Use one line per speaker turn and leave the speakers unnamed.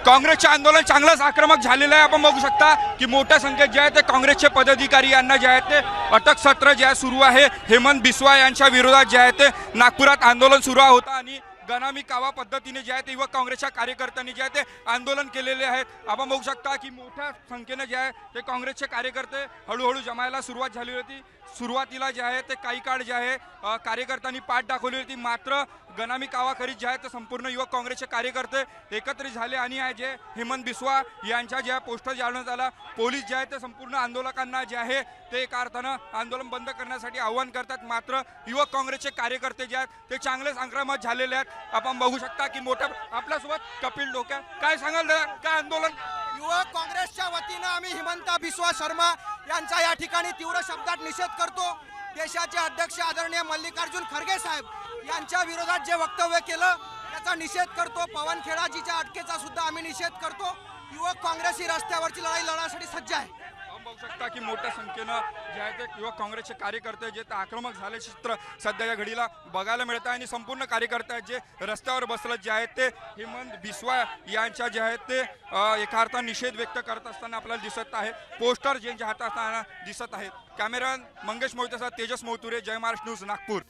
काँग्रेसचे आंदोलन चांगलंच आक्रमक झालेलं आहे। आपण बघू शकता की मोठ्या संख्येत जे आहे ते काँग्रेसचे पदाधिकारी यांना जे आहे ते अटक सत्र जे आहे सुरू आहे। हेमंत बिस्वा यांच्या विरोधात जे आहे ते नागपुरात आंदोलन सुरू होता आणि गनामी कावा पद्धतीने जे आहे ते युवक काँग्रेसच्या कार्यकर्त्यांनी जे आहे ते आंदोलन केलेले आहेत। आपण बघू शकता की मोठ्या संख्येने जे आहे ते काँग्रेसचे कार्यकर्ते हळूहळू जमायला सुरुवात झाली होती। सुरुवातीला जे आहे ते काही काळ जे आहे कार्यकर्त्यांनी पाठ दाखवली होती, मात्र गनामी कावा करीत जे आहे ते संपूर्ण युवक काँग्रेसचे कार्यकर्ते एकत्रित झाले आणि जे हेमंत बिस्वा यांच्या जे पोस्टर जाळण्यात आला। पोलीस जे आहे ते संपूर्ण आंदोलकांना जे आहे ते एका अर्थानं आंदोलन बंद करण्यासाठी आवाहन करतात, मात्र युवक काँग्रेसचे कार्यकर्ते जे आहेत ते चांगलेच आक्रमक झालेले आहेत। आपण बघू शकता की मोठ्या आपल्यासोबत कपिल डोक्या, काय सांगाल दादा, काय आंदोलन?
युवक काँग्रेसच्या वतीनं आम्ही हेमंत बिस्वा शर्मा यांचा या ठिकाणी तीव्र शब्दात निषेध करतो। देशाचे अध्यक्ष आदरणीय मल्लिकार्जुन खरगे साहेब यांच्या विरोधात जे वक्तव्य केलं त्याचा निषेध करतो। पवनखेडाजीच्या अटकेचा सुद्धा आम्ही निषेध करतो। युवक काँग्रेस ही रस्त्यावरची लढाई लढण्यासाठी सज्ज आहे।
आपण बघू शकता की मोठ्या संख्येनं जे आहे ते युवक काँग्रेसचे कार्यकर्ते जे आक्रमक झाले चित्र सध्या या घडीला बघायला मिळत आहे आणि संपूर्ण कार्यकर्ते जे रस्त्यावर बसले जे आहेत ते हेमंत बिस्वा यांच्या जे आहेत ते एका अर्थाने निषेध व्यक्त करत असताना आपल्याला दिसत आहे। पोस्टर जे हातात असताना दिसत आहेत। कॅमेरामॅन मंगेश मोहितेसह तेजस मोहतुरे, जय महाराष्ट्र न्यूज, नागपूर।